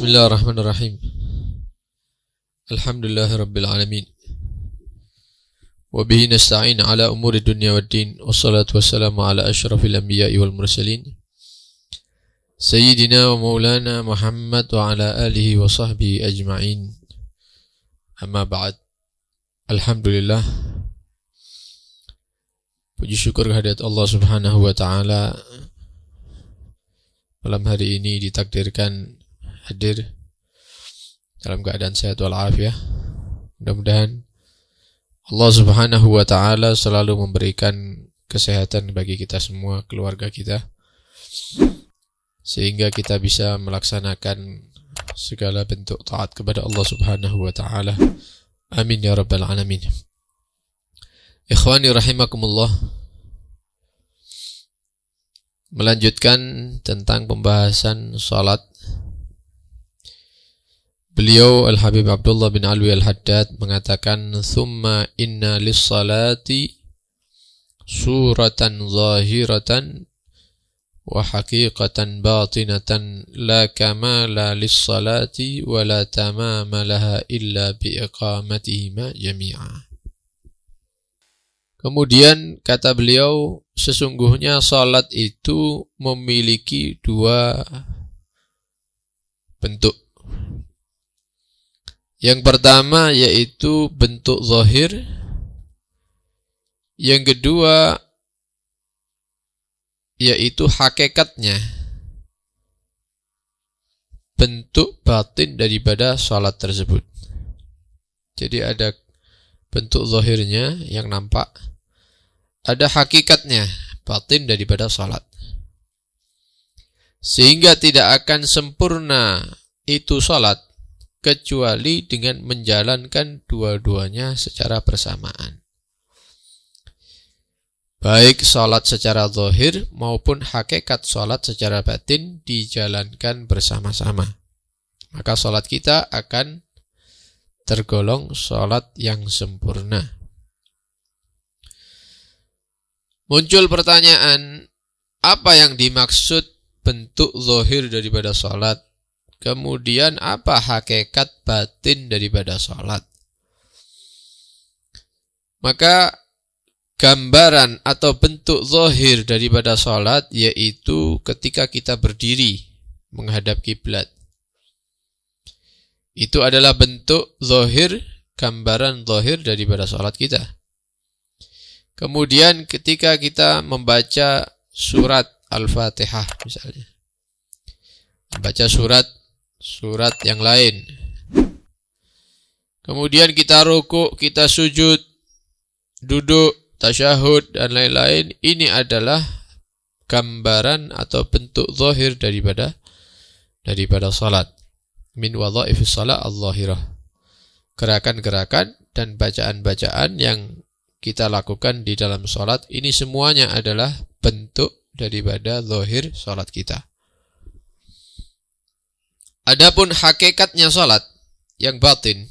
Bismillahirrahmanirrahim. Alhamdulillahirabbil alamin. Wa bihi nasta'in ala umuri dunya waddin. Wassalatu wassalamu ala asyrafil anbiya'i wal mursalin. Sayyidina wa maulana Muhammad wa ala alihi wa sahbihi ajma'in. Amma ba'd. Alhamdulillah. Puji syukur kehadirat Allah Subhanahu wa taala. Malam hari ini ditakdirkan hadir dalam keadaan sehat walafiat. Mudah-mudahan Allah Subhanahu wa taala selalu memberikan kesehatan bagi kita semua, keluarga kita, sehingga kita bisa melaksanakan segala bentuk taat kepada Allah Subhanahu wa taala. Amin ya rabbal alamin. Ikhwani rahimakumullah. Melanjutkan tentang pembahasan salat. Beliau Al-Habib Abdullah bin Alwi Al-Haddad mengatakan, "Thumma inna lis-salati suratan zahiratan wa haqiqatan batinatan la kamala lis-salati wa la tamama laha illa bi iqamatihima jami'a." Kemudian kata beliau, sesungguhnya salat itu memiliki dua bentuk. Yang pertama yaitu bentuk zahir. Yang kedua yaitu hakikatnya, bentuk batin daripada salat tersebut. Jadi ada bentuk zahirnya yang nampak, ada hakikatnya, batin daripada salat. Sehingga tidak akan sempurna itu salat kecuali dengan menjalankan dua-duanya secara bersamaan. Baik salat secara zahir maupun hakikat salat secara batin dijalankan bersama-sama. Maka salat kita akan tergolong salat yang sempurna. Muncul pertanyaan, apa yang dimaksud bentuk zahir daripada salat? Kemudian apa hakikat batin daripada salat? Maka gambaran atau bentuk zahir daripada salat yaitu ketika kita berdiri menghadap kiblat. Itu adalah bentuk zahir, gambaran zahir daripada salat kita. Kemudian ketika kita membaca surat Al-Fatihah misalnya, membaca surat yang lain, kemudian kita rukuk, kita sujud, duduk, tasyahud dan lain-lain, ini adalah gambaran atau bentuk zahir daripada salat. Min wadhaifis salat al-zahirah, gerakan-gerakan dan bacaan-bacaan yang kita lakukan di dalam salat, ini semuanya adalah bentuk daripada zahir salat kita. Adapun hakikatnya salat yang batin,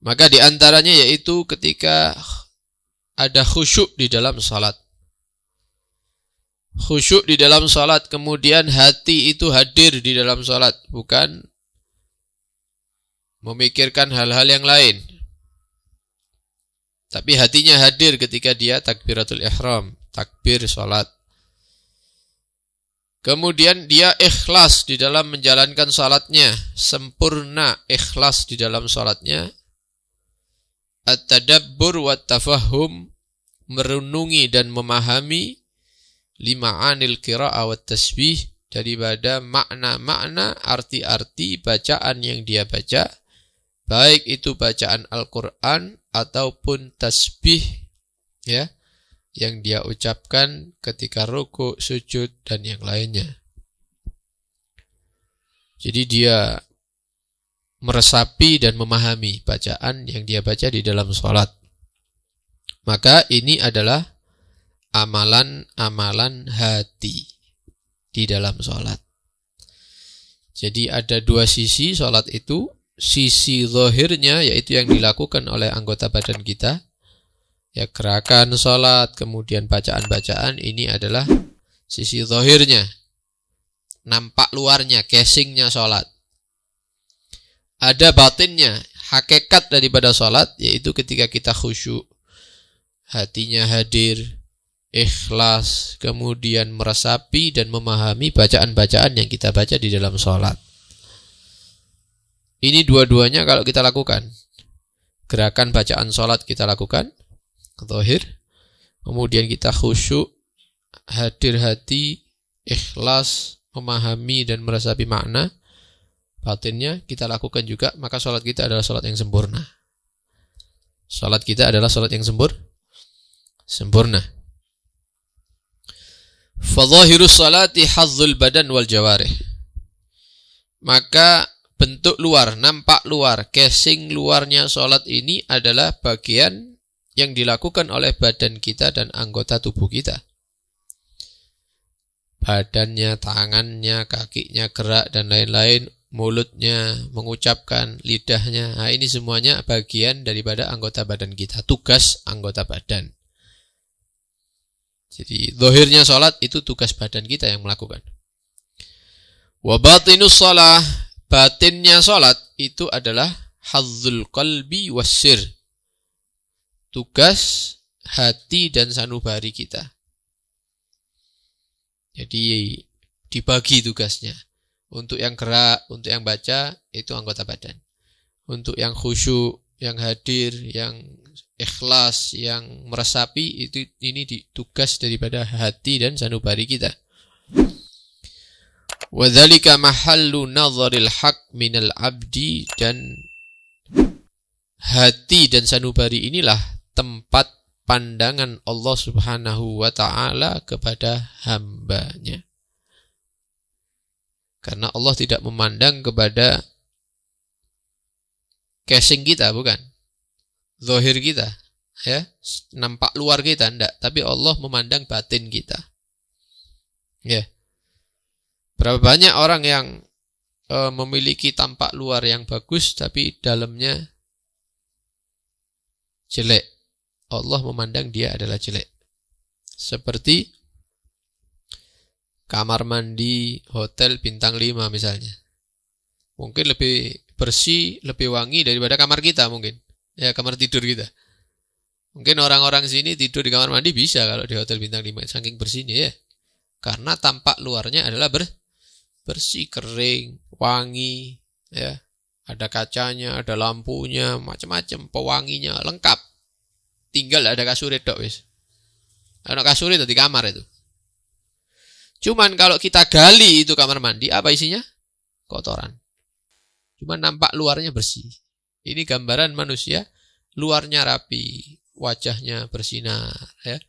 maka di antaranya yaitu ketika ada khusyuk di dalam salat. Khusyuk di dalam salat, kemudian hati itu hadir di dalam salat, bukan memikirkan hal-hal yang lain. Tapi hatinya hadir ketika dia takbiratul ihram, takbir salat. Kemudian dia ikhlas di dalam menjalankan salatnya, sempurna ikhlas di dalam salatnya. At-tadabbur wa tafahum, merenungi dan memahami lima'anil qira'ah wa tasbih, daripada makna-makna, arti-arti bacaan yang dia baca, baik itu bacaan Al-Quran ataupun tasbih ya, yang dia ucapkan ketika rukuk, sujud, dan yang lainnya. Jadi dia meresapi dan memahami bacaan yang dia baca di dalam salat. Maka ini adalah amalan-amalan hati di dalam salat. Jadi ada dua sisi salat itu. Sisi zahirnya yaitu yang dilakukan oleh anggota badan kita, ya, gerakan salat, kemudian bacaan-bacaan, ini adalah sisi zahirnya. nampak luarnya, casingnya sholat. Ada batinnya, hakikat daripada sholat, yaitu ketika kita khusyuk, hatinya hadir, ikhlas, kemudian meresapi dan memahami bacaan-bacaan yang kita baca di dalam sholat. Ini dua-duanya kalau kita lakukan. Gerakan bacaan sholat kita lakukan, zahir, kemudian kita khusyuk, hadir hati, ikhlas, memahami dan meresapi makna, batinnya kita lakukan juga, maka sholat kita adalah sholat yang sempurna. Sholat kita adalah sholat yang sempurna. Fadhahirus salati hazzul badan wal jawarih. Maka bentuk luar, nampak luar, casing luarnya sholat ini adalah bagian yang dilakukan oleh badan kita dan anggota tubuh kita. Badannya, tangannya, kakinya gerak dan lain-lain, mulutnya mengucapkan, lidahnya. Nah, ini semuanya bagian daripada anggota badan kita, tugas anggota badan. Jadi zahirnya sholat itu tugas badan kita yang melakukan. Wa batinus shalah, batinnya sholat itu adalah hazzul qalbi wassir, tugas hati dan sanubari kita. Jadi dibagi tugasnya. Untuk yang gerak, untuk yang baca, itu anggota badan. Untuk yang khusyuk, yang hadir, yang ikhlas, yang meresapi, ini tugas daripada hati dan sanubari kita. Wa dzalika mahallu nadharil haq minal abdi, dan hati dan sanubari inilah tempat pandangan Allah Subhanahu wa ta'ala kepada hambanya. Karena Allah tidak memandang kepada casing kita, bukan. Zahir kita, ya, nampak luar kita, enggak. Tapi Allah memandang batin kita. Ya. Berapa banyak orang yang memiliki tampak luar yang bagus, tapi dalamnya jelek. Allah memandang dia adalah jelek. Seperti kamar mandi hotel bintang 5 misalnya. Mungkin lebih bersih, lebih wangi daripada kamar kita mungkin. Ya, kamar tidur kita. Mungkin orang-orang sini tidur di kamar mandi bisa kalau di hotel bintang 5, saking bersihnya ya. Karena tampak luarnya adalah bersih, kering, wangi, ya. Ada kacanya, ada lampunya, macam-macam, pewanginya lengkap. Tinggal ada kasur itu wis. Ada kasur itu di kamar itu. Cuman kalau kita gali itu kamar mandi, apa isinya? Kotoran. Cuman nampak luarnya bersih. Ini gambaran manusia, luarnya rapi, wajahnya bersinar, ya.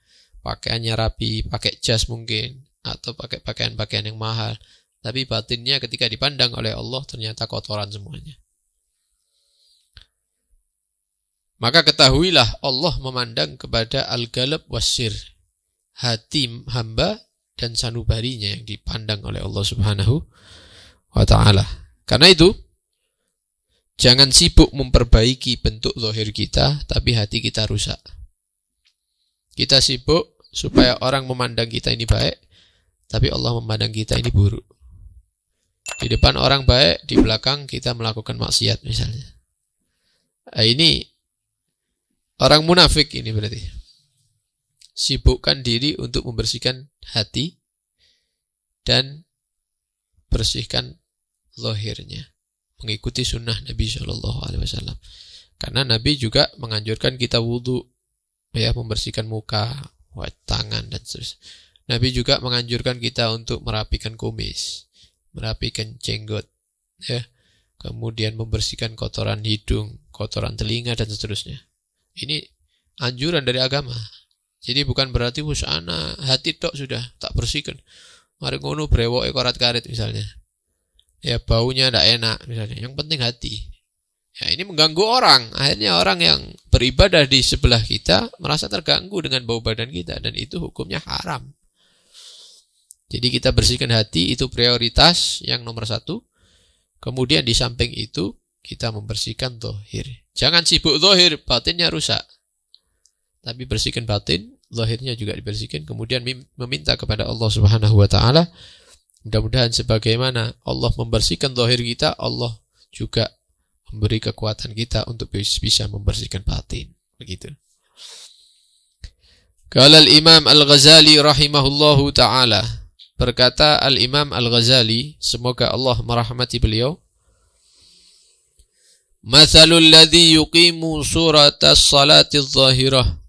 Pakaiannya rapi, pakai jas mungkin, atau pakai pakaian-pakaian yang mahal. Tapi batinnya ketika dipandang oleh Allah ternyata kotoran semuanya. Maka ketahuilah Allah memandang kepada al-galab wassir, hati hamba dan sanubarinya yang dipandang oleh Allah Subhanahu wa ta'ala. Karena itu, jangan sibuk memperbaiki bentuk zahir kita, tapi hati kita rusak. Kita sibuk supaya orang memandang kita ini baik, tapi Allah memandang kita ini buruk. Di depan orang baik, di belakang kita melakukan maksiat misalnya. Nah, ini orang munafik ini berarti. Sibukkan diri untuk membersihkan hati dan bersihkan zahirnya. Mengikuti sunnah Nabi SAW. Karena Nabi juga menganjurkan kita wudu, ya, membersihkan muka, tangan dan seterusnya. Nabi juga menganjurkan kita untuk merapikan kumis, merapikan jenggot, ya, kemudian membersihkan kotoran hidung, kotoran telinga dan seterusnya. Ini anjuran dari agama. Jadi bukan berarti ana hati tok sudah tak bersihkan. Mari ngono brewoke korat-karit misalnya. Ya, baunya tidak enak misalnya. Yang penting hati. Ya, ini mengganggu orang. Akhirnya orang yang beribadah di sebelah kita merasa terganggu dengan bau badan kita, dan itu hukumnya haram. Jadi kita bersihkan hati, itu prioritas yang nomor 1. Kemudian di samping itu kita membersihkan zahir. Jangan sibuk zahir, batinnya rusak. Tapi bersihkan batin, zahirnya juga dibersihkan. Kemudian meminta kepada Allah Subhanahu wa ta'ala Mudah-mudahan sebagaimana Allah membersihkan zahir kita, Allah juga memberi kekuatan kita untuk bisa membersihkan batin. Begitu. Qala al-Imam Al-Ghazali rahimahullahu ta'ala. Berkata Al-Imam Al-Ghazali, semoga Allah merahmati beliau. Mathalul ladzi yuqimu suratas salatil zahirah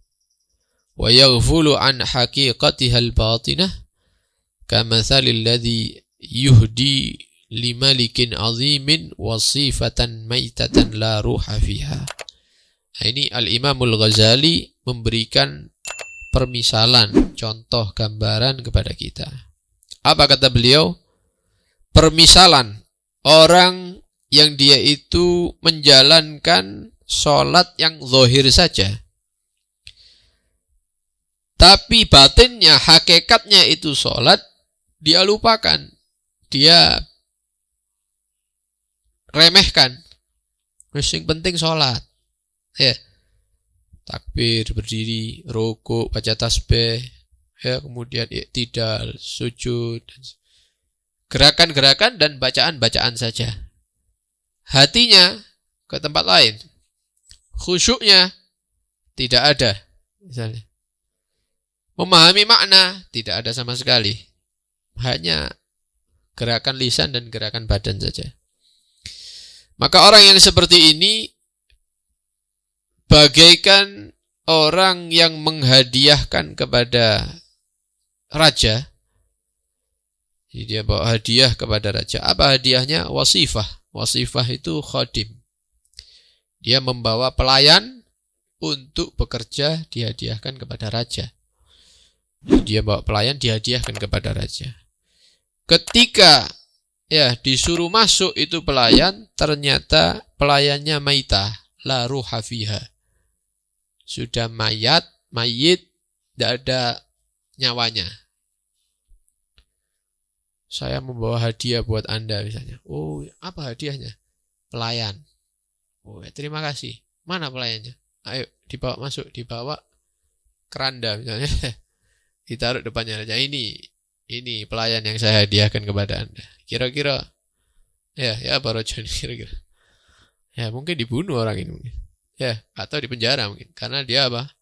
wa yaghfulu an haqiqatiha al-batinah kamathalil ladzi yuhdi limalikin azimin wasifatan maitatan la ruha fiha. Ini Al-Imam Al-Ghazali memberikan permisalan, contoh gambaran kepada kita. Apa kata beliau? Permisalan orang yang dia itu menjalankan sholat yang zahir saja, tapi batinnya, hakikatnya itu sholat, dia lupakan, dia remehkan. Yang penting sholat, ya, takbir, berdiri, rukuk, baca tasbih, ya, kemudian iktidal, sujud, gerakan-gerakan dan bacaan-bacaan saja. Hatinya ke tempat lain, khusyuknya tidak ada, misalnya. Memahami makna tidak ada sama sekali, hanya gerakan lisan dan gerakan badan saja. Maka orang yang seperti ini bagaikan orang yang menghadiahkan kepada raja. Jadi dia bawa hadiah kepada raja. Apa hadiahnya? Wasifah. Wasifah itu khadim. Dia membawa pelayan untuk bekerja, dihadiahkan kepada raja. Dia bawa pelayan, dihadiahkan kepada raja. Ketika disuruh masuk itu pelayan, ternyata pelayannya maitah, la ruha fiha. Sudah mayit, tidak ada nyawanya. Saya membawa hadiah buat Anda misalnya. Oh, apa hadiahnya? Pelayan. Oh, terima kasih. Mana pelayannya? Ayo, dibawa masuk, dibawa keranda misalnya. Ditaruh depannya aja. Ini pelayan yang saya hadiahkan kepada Anda. Kira-kira ya apa rojoni kira-kira? Ya, mungkin dibunuh orang ini mungkin. Ya, atau dipenjara mungkin. Karena dia apa?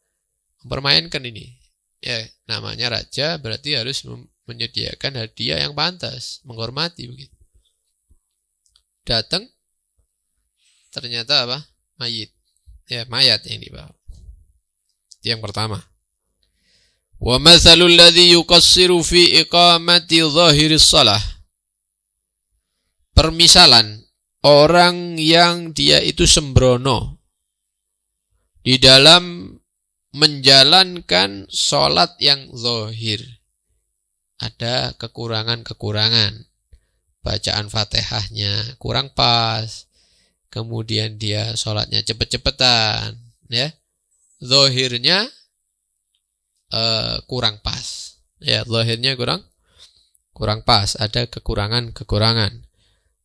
Mempermainkan ini. Ya, namanya raja berarti harus menyediakan hadiah yang pantas, menghormati begitu. Datang, ternyata apa? Mayit. Ya, mayat yang dibawa. Itu yang pertama. Wa mathalul ladzi yuqassiru fi iqamati dhahiris shalah. Permisalan orang yang dia itu sembrono di dalam menjalankan sholat yang zahir. Ada kekurangan-kekurangan. Bacaan Fatihahnya kurang pas. Kemudian dia sholatnya cepet-cepetan, ya. Zahirnya kurang pas. Ya, zahirnya kurang pas, ada kekurangan-kekurangan.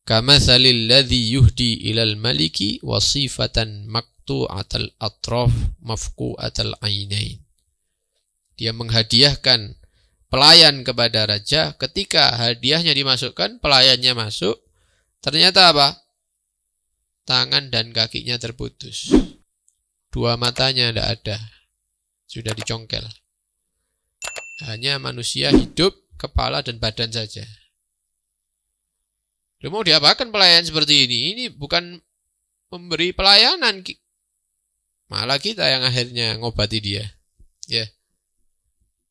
Kamatsalil ladzi yuhdi ilal maliki wasifatan maqtu'atal atraf mafqu'atal ainain. Dia menghadiahkan pelayan kepada raja, ketika hadiahnya dimasukkan, pelayannya masuk, ternyata apa? Tangan dan kakinya terputus. Dua matanya tidak ada. Sudah dicongkel. Hanya manusia hidup, kepala dan badan saja. Mau diapakan pelayan seperti ini? Ini bukan memberi pelayanan. Malah kita yang akhirnya ngobati dia. Ya.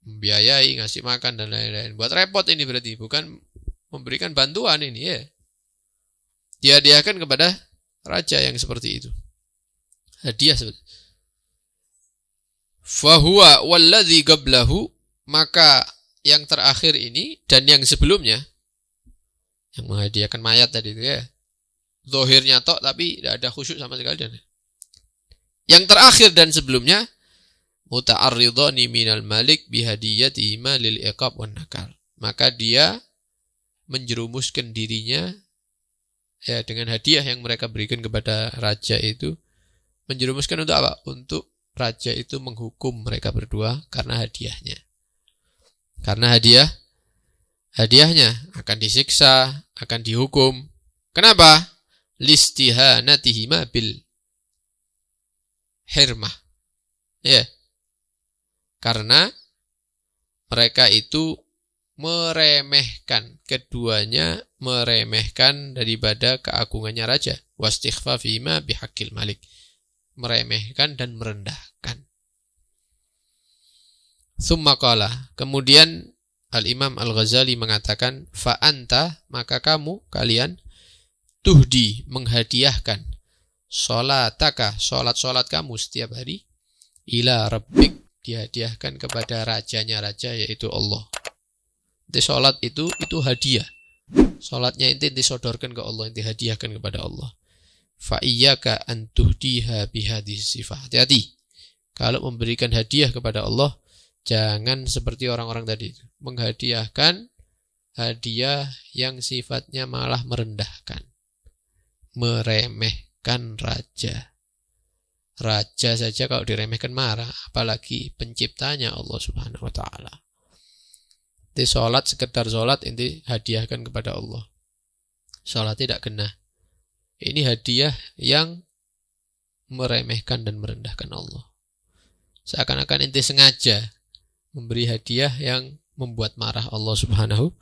Membiayai, ngasih makan dan lain-lain. Buat repot ini berarti, bukan memberikan bantuan ini, ya. Dihadiahkan kepada raja yang seperti itu. Hadiah seperti itu. Fahuwa walladzi qablahu, maka yang terakhir ini dan yang sebelumnya, yang menghadiahkan mayat tadi itu, ya. Zahirnya tok tapi tidak ada khusyuk sama sekali. Yang terakhir dan sebelumnya muta'arridhani minal malik bihadiyati ma lil iqab wan nakal. Maka dia menjerumuskan dirinya, ya, dengan hadiah yang mereka berikan kepada raja itu. Menjerumuskan untuk apa? Untuk raja itu menghukum mereka berdua karena hadiahnya. Karena hadiah hadiahnya akan disiksa, akan dihukum. Kenapa? Listihanatihima bil hirmah. Ya. Karena mereka itu meremehkan, keduanya meremehkan daripada keagungannya raja. Wastighfafihima bihaqqil malik. Meremehkan dan merendahkan. Tsumma qala, kemudian Al-Imam Al-Ghazali mengatakan, fa anta, maka kamu, kalian, tuhdi, menghadiahkan sholataka, sholat kamu setiap hari, ila rabbik, dihadiahkan kepada rajanya raja, yaitu Allah. Inti sholat itu hadiah. Sholatnya inti disodorkan ke Allah, inti hadiahkan kepada Allah. Fa iyyaka an tuhdiha bihadhihi sifah. Hati-hati. Kalau memberikan hadiah kepada Allah, jangan seperti orang-orang tadi. Menghadiahkan hadiah yang sifatnya malah merendahkan. Meremehkan raja. Raja saja kalau diremehkan marah, apalagi penciptanya Allah Subhanahu wa taala. Inti sholat, sekedar sholat inti hadiahkan kepada Allah. Sholat tidak kena. Ini hadiah yang meremehkan dan merendahkan Allah. Seakan-akan inti sengaja memberi hadiah yang membuat marah Allah Subhanahu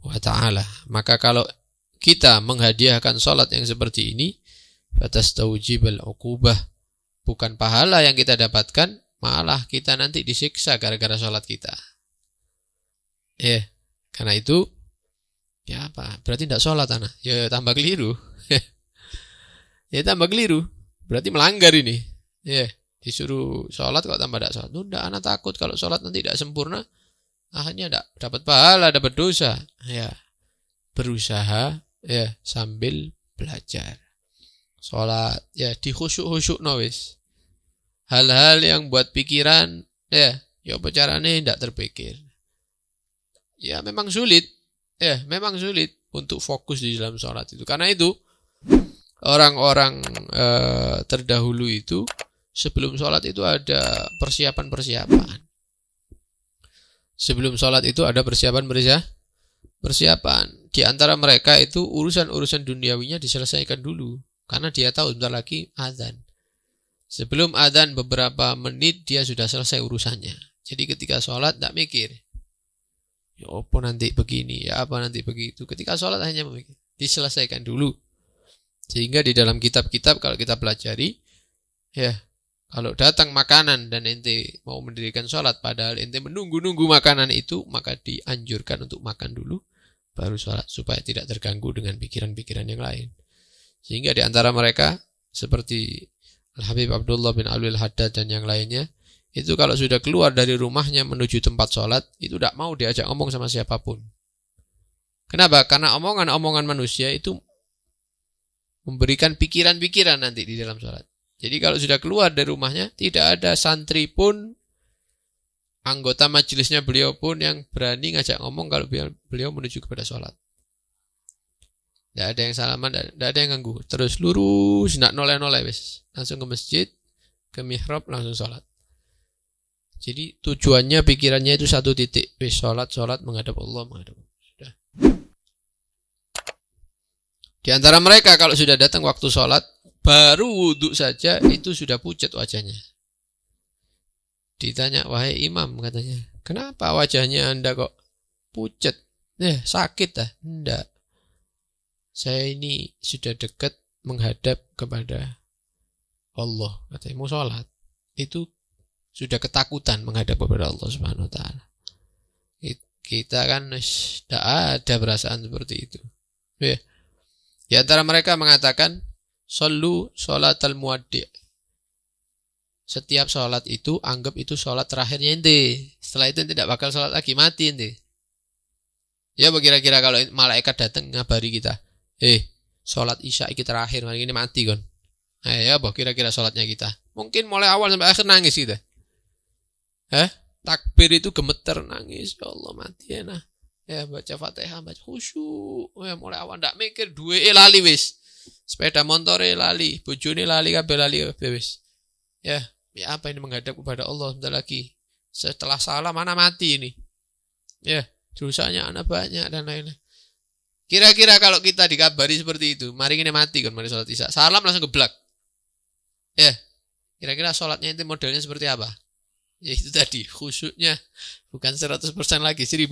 wa ta'ala. Maka kalau kita menghadiahkan sholat yang seperti ini, fatastawjibal uqubah, bukan pahala yang kita dapatkan, malah kita nanti disiksa gara-gara sholat kita. Karena itu, ya apa? Berarti tidak sholat anak. Ya tambah keliru. Ya tambah keliru. Berarti melanggar ini. Disuruh sholat kok tambah tidak sholat. Tidak, anak takut kalau sholat nanti tidak sempurna. Akhirnya tidak dapat pahala, dapat dosa. Berusaha sambil belajar. Sholat di khusyuk-khusyuk wis. Hal-hal yang buat pikiran ya apa caranya tidak terpikir. Ya memang sulit. Memang sulit untuk fokus di dalam sholat itu. Karena itu orang-orang terdahulu itu sebelum sholat itu ada persiapan. Sebelum sholat itu ada persiapan. Di antara mereka itu urusan-urusan duniawinya diselesaikan dulu. Karena dia tahu sebentar lagi azan. Sebelum azan beberapa menit dia sudah selesai urusannya. Jadi ketika sholat tidak mikir. Ya apa nanti begini, ya apa nanti begitu. Ketika sholat hanya memikir. Diselesaikan dulu. Sehingga di dalam kitab-kitab kalau kita pelajari, kalau datang makanan dan ente mau mendirikan sholat, padahal ente menunggu-nunggu makanan itu, maka dianjurkan untuk makan dulu, baru sholat, supaya tidak terganggu dengan pikiran-pikiran yang lain. Sehingga di antara mereka, seperti Al-Habib Abdullah bin Alwi Al-Haddad dan yang lainnya, itu kalau sudah keluar dari rumahnya menuju tempat sholat, itu tidak mau diajak ngomong sama siapapun. Kenapa? Karena omongan-omongan manusia itu memberikan pikiran-pikiran nanti di dalam sholat. Jadi kalau sudah keluar dari rumahnya, tidak ada santri pun, anggota majelisnya beliau pun yang berani ngajak ngomong kalau beliau menuju kepada sholat. Tidak ada yang salaman, tidak ada yang ganggu. Terus lurus, tidak noleh-noleh, langsung ke masjid, ke mihrab, langsung sholat. Jadi tujuannya, pikirannya itu satu titik. Sholat, menghadap Allah, Sudah. Di antara mereka kalau sudah datang waktu sholat, baru wudhu saja itu sudah pucat wajahnya. Ditanya, wahai imam, katanya, kenapa wajahnya Anda kok pucat? Sakit dah? Tidak. Saya ini sudah dekat menghadap kepada Allah. Katanya, mau sholat. Itu sudah ketakutan menghadap kepada Allah Subhanahu wa ta'ala. Kita kan tidak ada perasaan seperti itu. Di antara mereka mengatakan, Sallu sholatal muaddi'. Setiap sholat itu, anggap itu sholat terakhirnya ente. Setelah itu tidak bakal sholat lagi, mati ente. Ya kira-kira kalau malaikat datang ngabari kita, sholat isya iki terakhir, hari ini mati kon. Kira-kira sholatnya kita. Mungkin mulai awal sampai akhir nangis kita. Takbir itu gemeter, nangis, ya Allah mati baca Fatihah, baca khusyuk. Mulai awal ndak mikir, duwe lali wis. Sepeda montore lali, bojone lali, kabeh lali wis. Ya apa ini menghadap kepada Allah sebentar lagi. Setelah salah mana mati ini. dosanya anak banyak dan lain-lain. Kira-kira kalau kita dikabari seperti itu, mari ini mati kan, mari sholat isya, salam langsung geblak. Ya, kira-kira sholatnya itu modelnya seperti apa? Ya itu tadi, khusyuknya bukan 100% lagi, 1000%.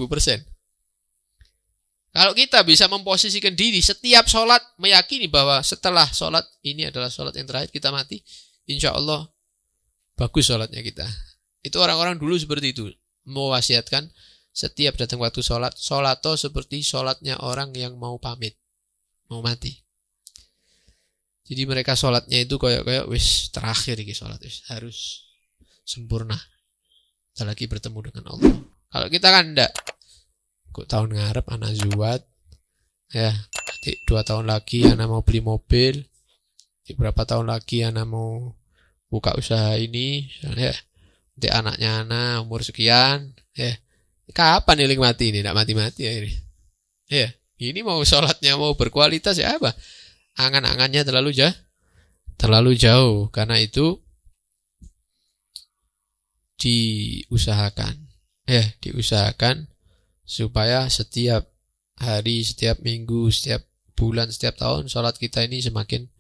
Kalau kita bisa memposisikan diri setiap sholat, meyakini bahwa setelah sholat ini adalah sholat yang terakhir kita mati, insya Allah bagus sholatnya kita. Itu orang-orang dulu seperti itu, mewasiatkan setiap datang waktu sholat, sholato seperti sholatnya orang yang mau pamit, mau mati. Jadi mereka sholatnya itu kayak wis terakhir iki sholat, wis harus sempurna. Lagi bertemu dengan Allah. Kalau kita kan enggak, kok tahun ngarep anak zuat, ya, 2 tahun lagi anak mau beli mobil, berapa tahun lagi anak mau buka usaha ini, ya, nanti anaknya anak umur sekian, ya, kapan iling mati ini, enggak mati-mati ya ini, ya, ini mau sholatnya mau berkualitas ya apa, angan-angannya terlalu jauh, karena itu diusahakan supaya setiap hari, setiap minggu, setiap bulan, setiap tahun sholat kita ini semakin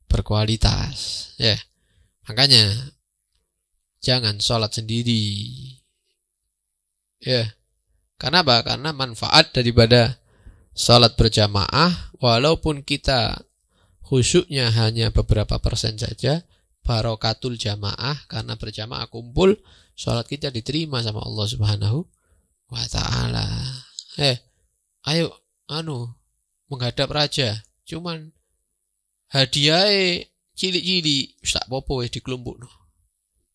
berkualitas. Ya, makanya jangan sholat sendiri. Ya, karena apa? Karena manfaat daripada sholat berjamaah, walaupun kita khusyuknya hanya beberapa persen saja, barokatul jamaah, karena berjamaah kumpul, sholat kita diterima sama Allah Subhanahu wa ta'ala. Ayo, menghadap raja, cuman hadiah cilik-cilik, tak apa-apa dikelompok.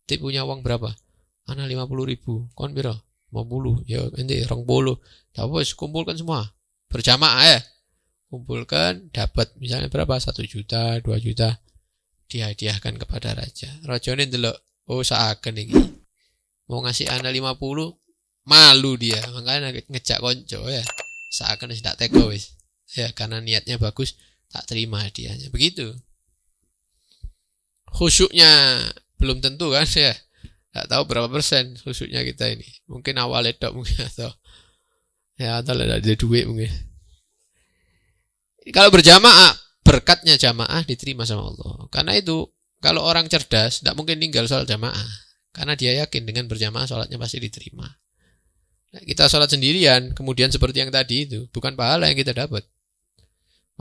Dia punya uang berapa? Ana 50.000, kon piro? 50, ya ente 20. Tak apa, kumpulkan semua. Berjamaah ya. Kumpulkan, dapat misalnya berapa? 1 juta, 2 juta. Dihadiahkan kepada raja. Raja ini ndelok, oh seakan ini mau ngasih ana 50, malu dia, makanya ngejak konco ya. Seakan tidak teko wis. Ya, karena niatnya bagus, tak terima hadiahnya. Begitu. Khusyuknya belum tentu kan ya. Tak tahu berapa persen khusyuknya kita ini. Mungkin awal ledok mungkin atau ada duit mungkin. Kalau berjamaah, berkatnya jamaah diterima sama Allah. Karena itu, kalau orang cerdas, tidak mungkin tinggal sholat jamaah. Karena dia yakin dengan berjamaah sholatnya pasti diterima. Nah, kita sholat sendirian, kemudian seperti yang tadi itu, bukan pahala yang kita dapat.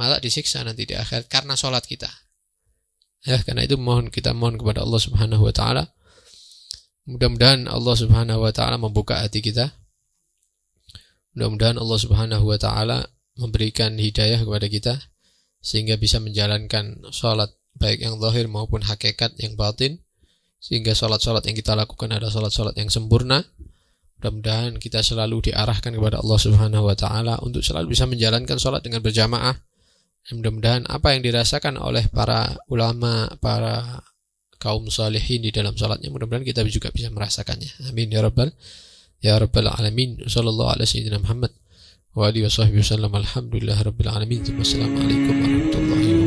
Malah disiksa nanti di akhirat karena sholat kita. Ya, karena itu kita mohon kepada Allah Subhanahu wa ta'ala. Mudah-mudahan Allah Subhanahu wa ta'ala membuka hati kita. Mudah-mudahan Allah Subhanahu wa ta'ala memberikan hidayah kepada kita, sehingga bisa menjalankan sholat baik yang zahir maupun hakikat yang batin, sehingga sholat-sholat yang kita lakukan adalah sholat-sholat yang sempurna. Mudah-mudahan kita selalu diarahkan kepada Allah Subhanahu wa ta'ala untuk selalu bisa menjalankan sholat dengan berjamaah. Dan mudah-mudahan apa yang dirasakan oleh para ulama, para kaum salihin di dalam sholatnya, mudah-mudahan kita juga bisa merasakannya. Amin ya rabbal alamin. Sallallahu ala sayyidina Muhammad wa alihi wa sahbihi wasallam. Alhamdulillah rabbil alamin. Wassalamualaikum warahmatullahi wabarakatuh.